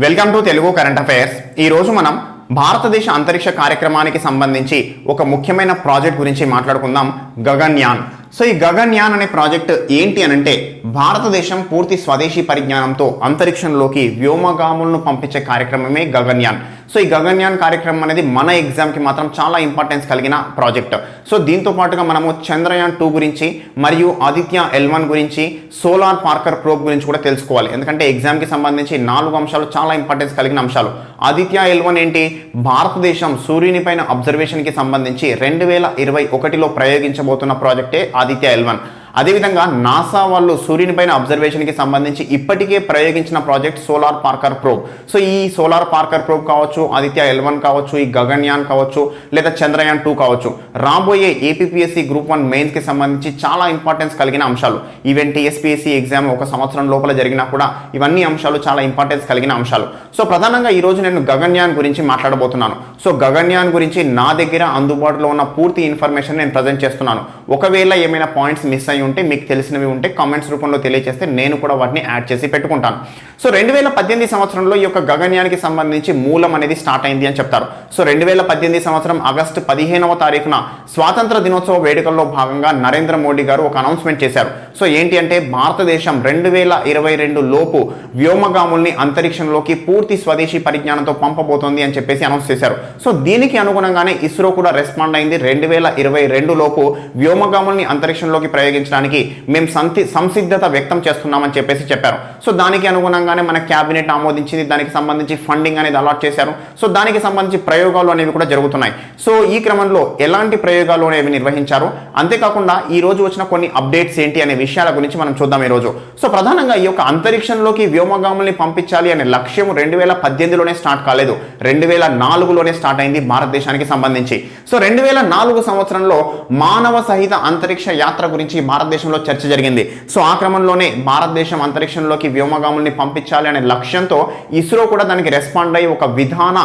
Welcome to Telugu current affairs. ఈ రోజు మనం భారతదేశ అంతరిక్ష కార్యక్రమానికి సంబంధించి ఒక ముఖ్యమైన ప్రాజెక్ట్ గురించి మాట్లాడుకుందాం, గగన్యాన్. సో ఈ గగన్యాన్ అనే ప్రాజెక్ట్ ఏంటి అనంటే భారతదేశం పూర్తి స్వదేశీ పరిజ్ఞానంతో అంతరిక్షంలోకి వ్యోమగాములను పంపించే కార్యక్రమమే గగన్యాన్. సో ఈ గగన్యాన్ కార్యక్రమం అనేది మన ఎగ్జామ్కి మాత్రం చాలా ఇంపార్టెన్స్ కలిగిన ప్రాజెక్ట్. సో దీంతో పాటుగా మనము చంద్రయాన్ 2 గురించి మరియు ఆదిత్య L1 గురించి, సోలార్ పార్కర్ ప్రోబ్ గురించి కూడా తెలుసుకోవాలి. ఎందుకంటే ఎగ్జామ్కి సంబంధించి 4 అంశాలు చాలా ఇంపార్టెన్స్ కలిగిన అంశాలు. ఆదిత్య L1 ఏంటి? భారతదేశం సూర్యుని పైన అబ్జర్వేషన్కి సంబంధించి 2021లో ప్రయోగించబోతున్న ప్రాజెక్టే ఆదిత్య L1. అదేవిధంగా నాసా వాళ్ళు సూర్యుని పైన అబ్జర్వేషన్కి సంబంధించి ఇప్పటికే ప్రయోగించిన project solar Parker probe. So ఈ సోలార్ పార్కర్ ప్రోబ్ కావచ్చు, ఆదిత్య L1 కావచ్చు, ఈ గగన్యాన్ కావచ్చు, లేదా చంద్రయాన్ 2 కావచ్చు, రాబోయే ఏపీపీఎస్సీ గ్రూప్ 1 మెయిన్స్కి సంబంధించి చాలా ఇంపార్టెన్స్ కలిగిన అంశాలు. ఈవెన్ టీఎస్పీఎస్సీ ఎగ్జామ్ ఒక సంవత్సరం లోపల జరిగినా కూడా ఇవన్నీ అంశాలు చాలా ఇంపార్టెన్స్ కలిగిన అంశాలు. సో ప్రధానంగా ఈరోజు నేను గగన్యాన్ గురించి మాట్లాడబోతున్నాను. సో గగన్యాన్ గురించి నా దగ్గర అందుబాటులో ఉన్న పూర్తి ఇన్ఫర్మేషన్ నేను ప్రజెంట్ చేస్తున్నాను. ఒకవేళ ఏమైనా పాయింట్స్ మిస్ అయ్యి ఉంటే, మీకు తెలిసినవి ఉంటే కామెంట్స్ రూపంలో తెలియజేస్తే నేను కూడా వాటిని యాడ్ చేసి పెట్టుకుంటాను. సో 2018 సంవత్సరంలో ఈ యొక్క గగన్యాన్కి సంబంధించి మూలం అనేది స్టార్ట్ అయింది అని చెప్తారు. సో 2018 సంవత్సరం ఆగస్టు 15వ తారీఖున స్వాతంత్ర దినోత్సవ వేడుకల్లో భాగంగా నరేంద్ర మోడీ గారు ఒక అనౌన్స్మెంట్ చేశారు. సో ఏంటి అంటే భారతదేశం 2022 లోపు వ్యోమగాముల్ని అంతరిక్షంలోకి పూర్తి స్వదేశీ పరిజ్ఞానంతో పంపబోతోంది అని చెప్పేసి అనౌన్స్ చేశారు. సో దీనికి అనుగుణంగానే ఇస్రో కూడా రెస్పాండ్ అయింది. 2022 లోపు వ్యోమగాముల్ని అంతరిక్షంలోకి ప్రయోగించడానికి మేము సంసిద్ధత వ్యక్తం చేస్తున్నామని చెప్పేసి చెప్పారు. సో దానికి అనుగుణంగానే మన క్యాబినెట్ ఆమోదించింది. దానికి సంబంధించి ఫండింగ్ అనేది అలాట్ చేశారు. సో దానికి సంబంధించి ప్రయోగాలు అనేవి కూడా జరుగుతున్నాయి. సో ఈ క్రమంలో ఎలాంటి ప్రయోగాలు అనేవి నిర్వహించారు, అంతేకాకుండా ఈ రోజు వచ్చిన కొన్ని అప్డేట్స్ ఏంటి అనే విషయాల గురించి మనం చూద్దాం ఈ రోజు. సో ప్రధానంగా ఈ యొక్క అంతరిక్షంలోకి వ్యోమగాముల్ని పంపించాలి అనే లక్ష్యం 2018లోనే స్టార్ట్ కాలేదు, 2004లోనే స్టార్ట్ అయింది భారతదేశానికి సంబంధించి. సో 2004 సంవత్సరంలో మానవ సహిత అంతరిక్ష యాత్ర గురించి భారతదేశంలో చర్చ జరిగింది. సో ఆ క్రమంలోనే భారతదేశం అంతరిక్షంలోకి వ్యోమగాముల్ని పంపించాలి అనే లక్ష్యంతో ఇస్రో కూడా దానికి రెస్పాండ్ అయ్యి ఒక విధాన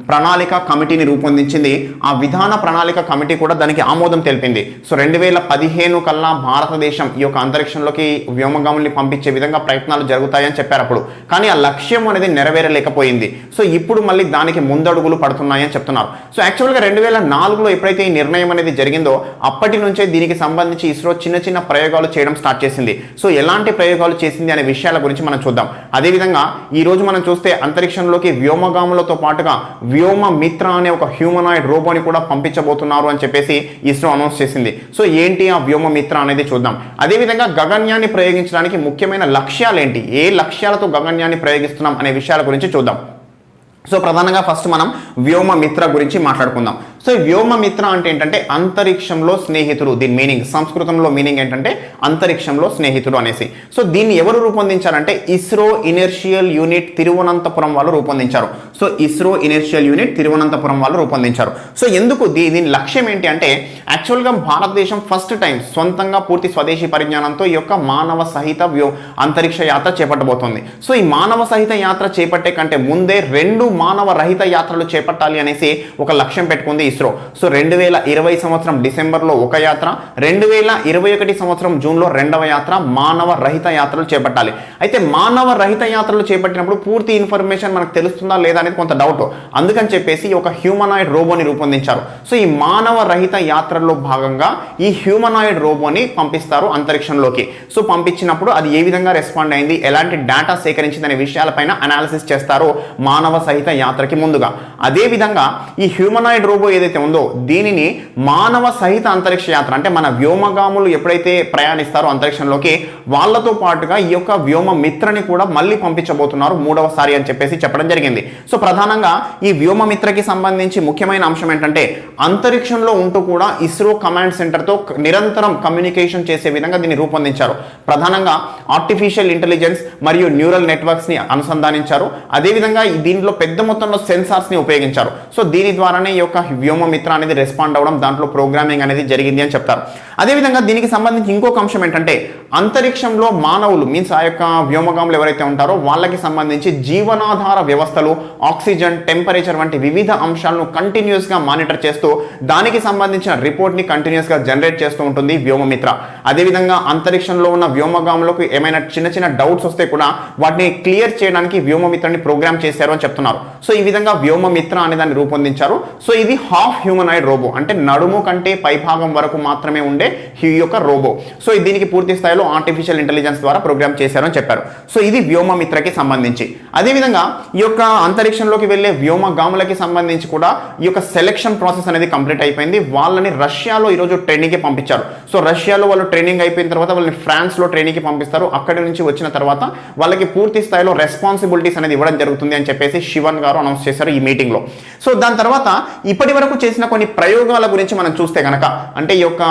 ప్రణాళిక కమిటీని రూపొందించింది. ఆ విధాన ప్రణాళిక కమిటీ కూడా దానికి ఆమోదం తెలిపింది. సో 2015 కల్లా భారతదేశం ఈ యొక్క అంతరిక్షంలోకి వ్యోమగాముల్ని పంపించే విధంగా ప్రయత్నాలు జరుగుతాయని చెప్పారు అప్పుడు. కానీ ఆ లక్ష్యం అనేది నెరవేరలేకపోయింది. సో ఇప్పుడు మళ్ళీ దానికి ముందడుగులు పడుతున్నాయని చెప్తున్నారు. సో యాక్చువల్గా 2004లో ఎప్పుడైతే ఈ నిర్ణయం అనేది జరిగిందో అప్పటి నుంచే దీనికి సంబంధించి ఇస్రో చిన్న చిన్న ప్రయోగాలు చేయడం స్టార్ట్ చేసింది. సో ఎలాంటి ప్రయోగాలు చేసింది అనే విషయాల గురించి మనం చూద్దాం. అదేవిధంగా ఈ రోజు మనం చూస్తే అంతరిక్షంలోకి వ్యోమగాములతో పాటుగా వ్యోమ మిత్ర అనే ఒక హ్యూమనాయిడ్ రోబోని కూడా పంపించబోతున్నారు అని చెప్పేసి ఇస్రో అనౌన్స్ చేసింది. సో ఏంటి ఆ వ్యోమ మిత్ర అనేది చూద్దాం. అదేవిధంగా గగన్యాన్ని ప్రయోగించడానికి ముఖ్యమైన లక్ష్యాలు ఏంటి, ఏ లక్ష్యాలతో గగన్యాన్ని ప్రయోగిస్తున్నాం అనే విషయాల గురించి చూద్దాం. సో ప్రధానంగా ఫస్ట్ మనం వ్యోమ మిత్ర గురించి మాట్లాడుకుందాం. సో వ్యోమ మిత్ర అంటే ఏంటంటే అంతరిక్షంలో స్నేహితుడు. దీని మీనింగ్, సంస్కృతంలో మీనింగ్ ఏంటంటే అంతరిక్షంలో స్నేహితుడు అనేసి. సో దీన్ని ఎవరు రూపొందించారంటే ఇస్రో ఇనర్షియల్ యూనిట్ తిరువనంతపురం వాళ్ళు రూపొందించారు. So ISRO inertial unit Thiruvananthapuram వాళ్ళు రూపొందించారు. సో ఎందుకు దీని లక్ష్యం ఏంటి అంటే యాక్చువల్గా భారతదేశం ఫస్ట్ టైం సొంతంగా పూర్తి స్వదేశీ పరిజ్ఞానంతో ఈ యొక్క మానవ సహిత అంతరిక్ష యాత్ర చేపట్టబోతోంది. సో ఈ మానవ సహిత యాత్ర చేపట్టే కంటే ముందే 2 మానవ రహిత యాత్రలు చేపట్టాలి అనేసి ఒక లక్ష్యం పెట్టుకుంది ఇస్రో. సో 2020 సంవత్సరం డిసెంబర్లో ఒక యాత్ర, 2021 సంవత్సరం జూన్లో 2వ యాత్ర మానవ రహిత యాత్రలు చేపట్టాలి. అయితే మానవ రహిత యాత్రలు చేపట్టినప్పుడు పూర్తి ఇన్ఫర్మేషన్ మనకు తెలుస్తుందా లేదా అనేది కొంత డౌట్. అందుకని చెప్పేసి ఒక హ్యూమనాయిడ్ రోబోని రూపొందించారు. సో ఈ మానవ రహిత యాత్రల్లో భాగంగా ఈ హ్యూమనాయిడ్ రోబోని పంపిస్తారు అంతరిక్షంలోకి. సో పంపించినప్పుడు అది ఏ విధంగా రెస్పాండ్ అయింది, ఎలాంటి డేటా సేకరించింది అనే విషయాలపైన అనాలిసిస్ చేస్తారు మానవ సహిత యాత్రకి ముందుగా. అదే విధంగా ఈ హ్యూమనాయిడ్ రోబో ఏదైతే ఉందో దీనిని మానవ సహిత అంతరిక్ష యాత్ర అంటే మన వ్యోమగాములు ఎప్పుడైతే ప్రయాణిస్తారో అంతరిక్షంలోకి వాళ్ళతో పాటుగా ఈ యొక్క వ్యోమ మిత్రని కూడా మళ్ళీ పంపించబోతున్నారు 3వసారి అని చెప్పేసి చెప్పడం జరిగింది. సో ప్రధానంగా ఈ వ్యోమ మిత్రకి సంబంధించి ముఖ్యమైన అంశం ఏంటంటే అంతరిక్షంలో ఉంటూ కూడా ఇస్రో కమాండ్ సెంటర్తో నిరంతరం కమ్యూనికేషన్ చేసే విధంగా దీన్ని రూపొందించారు. ప్రధానంగా ఆర్టిఫిషియల్ ఇంటెలిజెన్స్ మరియు న్యూరల్ నెట్వర్క్స్ ని అనుసంధానించారు. అదేవిధంగా దీంట్లో పెద్ద మొత్తంలో సెన్సార్స్ ని ఉపయోగించారు. సో దీని ద్వారానే ఈ యొక్క వ్యోమ మిత్ర అనేది రెస్పాండ్ అవ్వడం, దాంట్లో ప్రోగ్రామింగ్ అనేది జరిగింది అని చెప్తారు. అదేవిధంగా దీనికి సంబంధించి ఇంకొక అంశం ఏంటంటే అంతరిక్షంలో మానవులు మీన్స్ ఆ యొక్క వ్యోమగాములు ఎవరైతే ఉంటారో వాళ్ళకి సంబంధించి జీవనాధార వ్యవస్థలు, ఆక్సిజన్, టెంపరేచర్ వంటి వివిధ అంశాలను కంటిన్యూస్గా మానిటర్ చేస్తూ దానికి సంబంధించిన రిపోర్ట్ని కంటిన్యూస్గా జనరేట్ చేస్తూ ఉంటుంది వ్యోమమిత్ర. అదేవిధంగా అంతరిక్షంలో ఉన్న వ్యోమగాములకు ఏమైనా చిన్న చిన్న డౌట్స్ వస్తే కూడా వాటిని క్లియర్ చేయడానికి వ్యోమమిత్రని ప్రోగ్రామ్ చేశారు అని చెప్తున్నారు. సో ఈ విధంగా వ్యోమమిత్ర అనే దాన్ని రూపొందించారు. సో ఇది హాఫ్ హ్యూమనాయిడ్ రోబో, అంటే నడుము కంటే పైభాగం వరకు మాత్రమే ఉండే ఈ యొక్క రోబో. సో దీనికి పూర్తి స్థాయిలో ఆర్టిఫిషియల్ ఇంటెలిజెన్స్ ద్వారా ప్రోగ్రామ్ చేశారు అని చెప్పారు. సో ఇది వ్యోమమిత్రకి సంబంధించి. అదేవిధంగా ఈ యొక్క అంతరిక్షంలోకి వెళ్లే వ్యోమగాములకి సంబంధించి కూడా ఈ యొక్క సెలెక్షన్ ప్రాసెస్ అనేది కంప్లీట్ అయిపోయింది. వాళ్ళని రష్యాలో ఈరోజు ట్రైనింగ్కి పంపించారు. సో రష్యాలో వాళ్ళు ట్రైనింగ్ అయిపోయిన తర్వాత వాళ్ళని ఫ్రాన్స్లో ట్రైనింగ్కి పంపిస్తారు. అక్కడి నుంచి వచ్చిన తర్వాత వాళ్ళకి పూర్తి స్థాయిలో రెస్పాన్సిబిలిటీస్ అనేది ఇవ్వడం జరుగుతుంది అని చెప్పేసి శివన్ గారు అనౌన్స్ చేశారు ఈ మీటింగ్లో. సో దాని తర్వాత ఇప్పటి వరకు చేసిన కొన్ని ప్రయోగాల గురించి మనం చూస్తే కనుక, అంటే ఈ యొక్క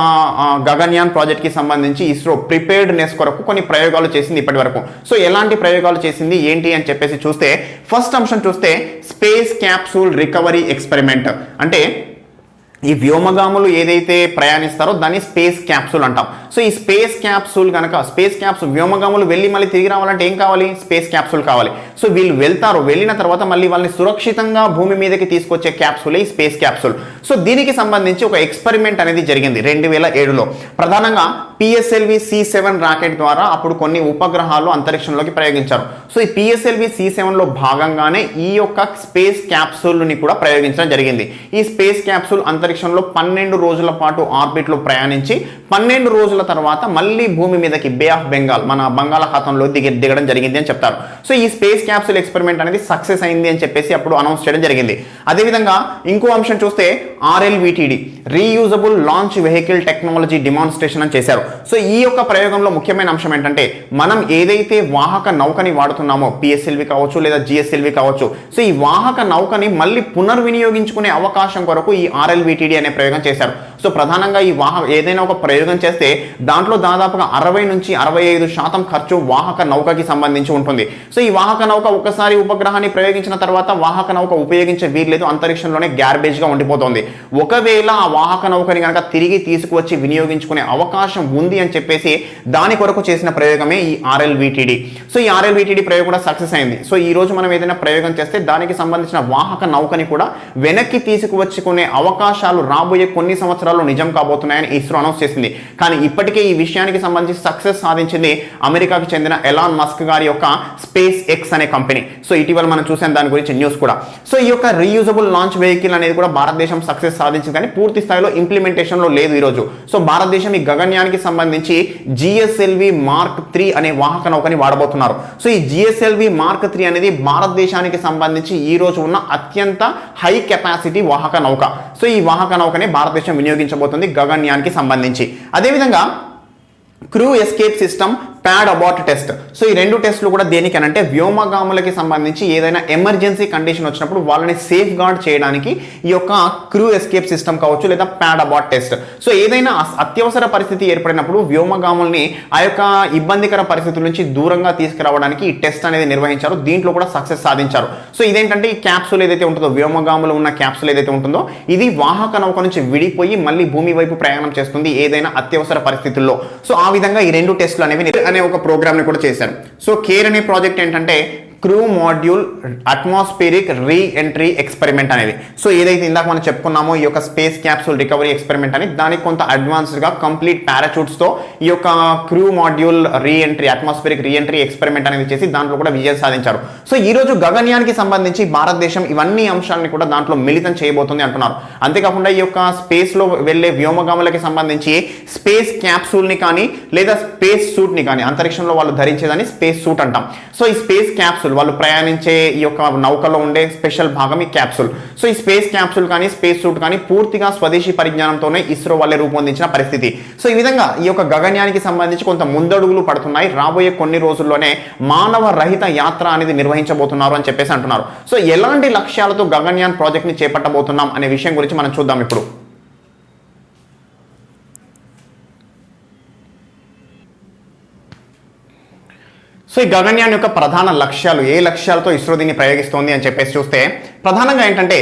గగన్యాన్ ప్రాజెక్ట్కి సంబంధించి ఇస్రో ప్రిపేర్డ్నెస్ కొరకు కొన్ని ప్రయోగాలు చేసింది ఇప్పటి వరకు. సో ఎలాంటి ప్రయోగాలు చేసింది ఏంటి అని చెప్పేసి చూస్తే, ఫస్ట్ అంశం చూస్తే స్పేస్ క్యాప్సూల్ రికవరీ ఎక్స్పెరిమెంట్. అంటే ఈ వ్యోమగాములు ఏదైతే ప్రయాణిస్తారో దాన్ని స్పేస్ క్యాప్సూల్ అంటాం. సో ఈ స్పేస్ క్యాప్సూల్ కనుక వ్యోమగాములు వెళ్ళి మళ్ళీ తిరిగి రావాలంటే ఏం కావాలి? స్పేస్ క్యాప్సూల్ కావాలి. సో వీళ్ళు వెళ్తారు, వెళ్ళిన తర్వాత మళ్ళీ వాళ్ళని సురక్షితంగా భూమి మీదకి తీసుకొచ్చే క్యాప్సూలే ఈ స్పేస్ క్యాప్సూల్. సో దీనికి సంబంధించి ఒక ఎక్స్పెరిమెంట్ అనేది జరిగింది 2007లో. ప్రధానంగా PSLV C7 రాకెట్ ద్వారా అప్పుడు కొన్ని ఉపగ్రహాలు అంతరిక్షంలోకి ప్రయోగించారు. సో ఈ PSLV C7లో భాగంగానే ఈ యొక్క స్పేస్ క్యాప్సూల్ని కూడా ప్రయోగించడం జరిగింది. ఈ స్పేస్ క్యాప్సూల్ అంతరిక్షంలో 12 రోజుల పాటు ఆర్బిట్లో ప్రయాణించి 12 రోజుల తర్వాత మళ్ళీ భూమి మీదకి బే ఆఫ్ బెంగాల్, మన బంగాళాఖాతంలో దిగడం జరిగింది అని చెప్తారు. సో ఈ స్పేస్ క్యాప్సూల్ ఎక్స్పెరిమెంట్ అనేది సక్సెస్ అయింది అని చెప్పేసి అప్పుడు అనౌన్స్ చేయడం జరిగింది. అదేవిధంగా ఇంకో అంశం చూస్తే RLVTD, reusable launch vehicle technology demonstration అని చేశారు. సో ఈ యొక్క ప్రయోగంలో ముఖ్యమైన అంశం ఏంటంటే, మనం ఏదైతే వాహక నౌకని వాడుతున్నామో PSLV కావచ్చు లేదా GSLV కావచ్చు, సో ఈ వాహక నౌకని మళ్ళీ పునర్వినియోగించుకునే అవకాశం కొరకు ఈ RLVTD అనే ప్రయోగం చేశారు. సో ప్రధానంగా ఈ ఏదైనా ఒక ప్రయోగం చేస్తే దాంట్లో దాదాపుగా 60 నుంచి 65% ఖర్చు వాహక నౌకకి సంబంధించి ఉంటుంది. సో ఈ వాహక నౌక ఒకసారి ఉపగ్రహాన్ని ప్రయోగించిన తర్వాత వాహక నౌక ఉపయోగించే వీల్లేదు, అంతరిక్షంలోనే గ్యార్బేజ్గా ఉండిపోతుంది. ఒకవేళ ఆ వాహక నౌకని కనుక తిరిగి తీసుకువచ్చి వినియోగించుకునే అవకాశం ఉంది అని చెప్పేసి దాని కొరకు చేసిన ప్రయోగమే ఈ RLVTD. సో ఈ RLVTD ప్రయోగం కూడా సక్సెస్ అయింది. సో ఈ రోజు మనం ఏదైనా ప్రయోగం చేస్తే దానికి సంబంధించిన వాహక నౌకని కూడా వెనక్కి తీసుకువచ్చుకునే అవకాశాలు రాబోయే కొన్ని సంవత్సరాల్లో నిజం కాబోతున్నాయని ఇస్రో అనౌన్స్ చేసింది. కానీ ఇప్పటికే ఈ విషయానికి సంబంధించి సక్సెస్ సాధించింది అమెరికాకు చెందిన ఎలాన్ మస్క్ గారి యొక్క స్పేస్ ఎక్స్ అనే కంపెనీ. సో ఇటీవల మనం చూసాం దాని గురించి న్యూస్ కూడా. సో ఈ యొక్క రీయూజబుల్ లాంచ్ వెహికల్ అనేది కూడా భారతదేశం సక్సెస్ సాధించింది, కానీ పూర్తి స్థాయిలో ఇంప్లిమెంటేషన్లో లేదు ఈరోజు. సో భారతదేశం ఈ గగన్యానికి సంబంధించి GSLV Mark 3 అనే వాహక నౌకని వాడబోతున్నారు. సో ఈ GSLV Mark 3 అనేది భారతదేశానికి సంబంధించి ఈ రోజు ఉన్న అత్యంత హై కెపాసిటీ వాహక నౌక. సో ఈ వాహక నౌకనే భారతదేశం వినియోగించబోతుంది గగన్యానికి సంబంధించి. అదేవిధంగా crew escape system, pad abort test. So ఈ రెండు టెస్టులు కూడా దేనికనంటే వ్యోమగాములకి సంబంధించి ఏదైనా ఎమర్జెన్సీ కండిషన్ వచ్చినప్పుడు వాళ్ళని సేఫ్ గార్డ్ చేయడానికి ఈ యొక్క క్రూ ఎస్కేప్ సిస్టమ్ కావచ్చు లేదా ప్యాడ్ అబార్ట్ టెస్ట్. సో ఏదైనా అత్యవసర పరిస్థితి ఏర్పడినప్పుడు వ్యోమగాముల్ని ఆ యొక్క ఇబ్బందికర పరిస్థితుల నుంచి దూరంగా తీసుకురావడానికి ఈ టెస్ట్ అనేది నిర్వహించారు. దీంట్లో కూడా సక్సెస్ సాధించారు. సో ఇదేంటంటే ఈ క్యాప్సూల్ ఏదైతే ఉంటుందో, వ్యోమగాములు ఉన్న క్యాప్సూల్ ఏదైతే ఉంటుందో, ఇది వాహక నౌక నుంచి విడిపోయి మళ్ళీ భూమి వైపు ప్రయాణం చేస్తుంది ఏదైనా అత్యవసర పరిస్థితుల్లో. సో ఆ విధంగా ఈ రెండు టెస్టులు అనేవి అనే ఒక ప్రోగ్రామ్ని కూడా చేశారు. సో కేర్ అనే ప్రాజెక్ట్ ఏంటంటే crew module atmospheric re entry experiment అనేది. సో ఏదైతే ఇందాక మనం చెప్పుకున్నామో ఈ యొక్క స్పేస్ క్యాప్సూల్ రికవరీ ఎక్స్పెరిమెంట్ అని, దానికి కొంత అడ్వాన్స్డ్గా కంప్లీట్ పారాచూట్స్తో ఈ యొక్క crew module re entry atmospheric re entry experiment అనేది చేసి దాంట్లో కూడా విజయం సాధించారు. సో ఈ రోజు గగన్యానికి సంబంధించి భారతదేశం ఇవన్నీ అంశాలని కూడా దాంట్లో మిళితం చేయబోతుంది అంటున్నారు. అంతేకాకుండా ఈ యొక్క స్పేస్లో వెళ్ళే వ్యోమగాములకి సంబంధించి స్పేస్ క్యాప్సూల్ని కానీ లేదా స్పేస్ సూట్ని కానీ, అంతరిక్షంలో వాళ్ళు ధరించేదాన్ని స్పేస్ సూట్ అంటాం. సో ఈ స్పేస్ క్యాప్సూల్ వాళ్ళు ప్రయాణించే ఈ యొక్క నౌకలో ఉండే స్పెషల్ భాగం ఈ క్యాప్సూల్. సో ఈ స్పేస్ క్యాప్సూల్ కానీ స్పేస్ సూట్ కానీ పూర్తిగా స్వదేశీ పరిజ్ఞానంతోనే ఇస్రో వాళ్ళే రూపొందించిన పరిస్థితి. సో ఈ విధంగా ఈ యొక్క గగన్యానికి సంబంధించి కొంత ముందడుగులు పడుతున్నాయి. రాబోయే కొన్ని రోజుల్లోనే మానవ రహిత యాత్ర అనేది నిర్వహించబోతున్నారు అని చెప్పేసి అంటున్నారు. సో ఎలాంటి లక్ష్యాలతో గగన్యాన్ ప్రాజెక్ట్ని చేపట్టబోతున్నాం అనే విషయం గురించి మనం చూద్దాం ఇప్పుడు. సో ఈ గగన్యాన్ యొక్క ప్రధాన లక్ష్యాలు, ఏ లక్ష్యాలతో ఇస్రో దీన్ని ప్రయోగిస్తోంది అని చెప్పేసి చూస్తే, ప్రధానంగా ఏంటంటే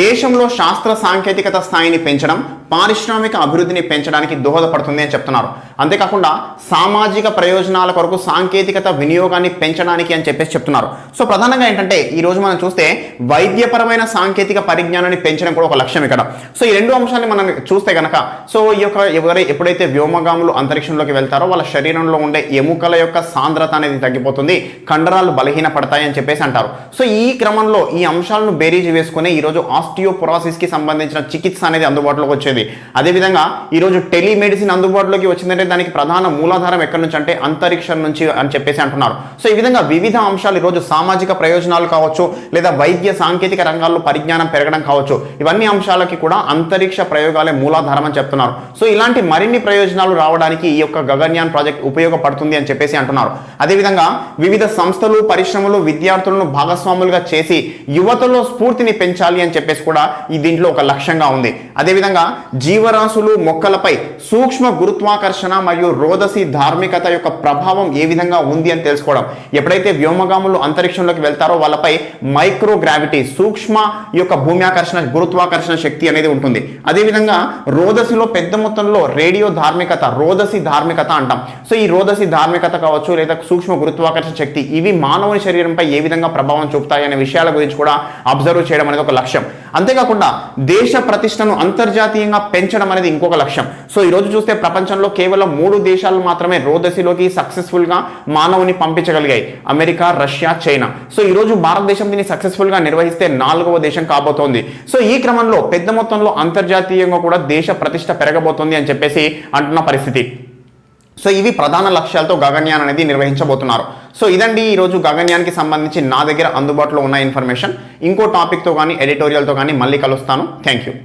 దేశంలో శాస్త్ర సాంకేతికత స్థాయిని పెంచడం, పారిశ్రామిక అభివృద్ధిని పెంచడానికి దోహదపడుతుంది అని చెప్తున్నారు. అంతేకాకుండా సామాజిక ప్రయోజనాల కొరకు సాంకేతికత వినియోగాన్ని పెంచడానికి అని చెప్పేసి చెప్తున్నారు. సో ప్రధానంగా ఏంటంటే ఈ రోజు మనం చూస్తే వైద్యపరమైన సాంకేతిక పరిజ్ఞానాన్ని పెంచడం కూడా ఒక లక్ష్యం ఇక్కడ. సో ఈ రెండు అంశాన్ని మనం చూస్తే కనుక సో ఈ యొక్క ఎప్పుడైతే వ్యోమగాములు అంతరిక్షంలోకి వెళ్తారో వాళ్ళ శరీరంలో ఉండే ఎముకల యొక్క సాంద్రత అనేది తగ్గిపోతుంది, కండరాలు బలహీనపడతాయి అని చెప్పేసి అంటారు. సో ఈ క్రమంలో ఈ అంశాలను బేరీజు వేసుకుని ఈరోజు ఆస్టియోపొరాసిస్ కి సంబంధించిన చికిత్స అనేది అందుబాటులోకి వచ్చేది. అదేవిధంగా ఈరోజు టెలిమెడిసిన్ అందుబాటులోకి వచ్చిందంటే దానికి ప్రధాన మూలాధారం ఎక్కడి నుంచి అంటే అంతరిక్షం నుంచి అని చెప్పేసి అంటున్నారు. సో ఈ విధంగా వివిధ అంశాలు ఈరోజు సామాజిక ప్రయోజనాలు కావచ్చు, లేదా వైద్య సాంకేతిక రంగాల్లో పరిజ్ఞానం పెరగడం కావచ్చు, ఇవన్నీ అంశాలకి కూడా అంతరిక్ష ప్రయోగాలే మూలాధారం అని చెప్తున్నారు. సో ఇలాంటి మరిన్ని ప్రయోజనాలు రావడానికి ఈ యొక్క గగన్యాన్ ప్రాజెక్ట్ ఉపయోగపడుతుంది అని చెప్పేసి అంటున్నారు. అదేవిధంగా వివిధ సంస్థలు, పరిశ్రమలు విద్యార్థులను భాగస్వాములుగా చేసి యువతలో స్ఫూర్తిని పెంచాలి అని చెప్పేసి కూడా ఈ దీంట్లో ఒక లక్ష్యంగా ఉంది. అదేవిధంగా జీవరాశులు, మొక్కలపై సూక్ష్మ గురుత్వాకర్షణ మరియు రోదసి ధార్మికత యొక్క ప్రభావం ఏ విధంగా ఉంది అని తెలుసుకోవడం. ఎప్పుడైతే వ్యోమగాములు అంతరిక్షంలోకి వెళ్తారో వాళ్ళపై మైక్రోగ్రావిటీ, సూక్ష్మ యొక్క భూమి ఆకర్షణ, గురుత్వాకర్షణ శక్తి అనేది ఉంటుంది. అదేవిధంగా రోదసిలో పెద్ద మొత్తంలో రేడియో ధార్మికత, రోదసి ధార్మికత అంటాం. సో ఈ రోదసి ధార్మికత కావచ్చు, లేదా సూక్ష్మ గురుత్వాకర్షణ శక్తి, ఇవి మానవుని శరీరంపై ఏ విధంగా ప్రభావం చూపుతాయి అనే విషయాల గురించి కూడా అబ్జర్వ్ చేయడం అనేది ఒక లక్ష్యం. అంతేకాకుండా దేశ ప్రతిష్టను అంతర్జాతీయంగా పెంచడం అనేది ఇంకొక లక్ష్యం. సో ఈ రోజు చూస్తే ప్రపంచంలో కేవలం 3 దేశాలు మాత్రమే రోదసిలోకి సక్సెస్ఫుల్ గా మానవుని పంపించగలిగాయి: అమెరికా, రష్యా, చైనా. సో ఈ రోజు భారతదేశం దీన్ని సక్సెస్ఫుల్ గా నిర్వహిస్తే 4వ దేశం కాబోతోంది. సో ఈ క్రమంలో పెద్ద మొత్తంలో అంతర్జాతీయంగా కూడా దేశ ప్రతిష్ట పెరగబోతోంది అని చెప్పేసి అంటున్న పరిస్థితి. సో ఇవి ప్రధాన లక్ష్యాలతో గగన్యాన్ అనేది నిర్వహించబోతున్నారు. సో ఇదండి ఈరోజు గగన్యాన్కి సంబంధించి నా దగ్గర అందుబాటులో ఉన్న ఇన్ఫర్మేషన్. ఇంకో టాపిక్తో కానీ ఎడిటోరియల్తో కానీ మళ్ళీ కలుస్తాను. Thank you.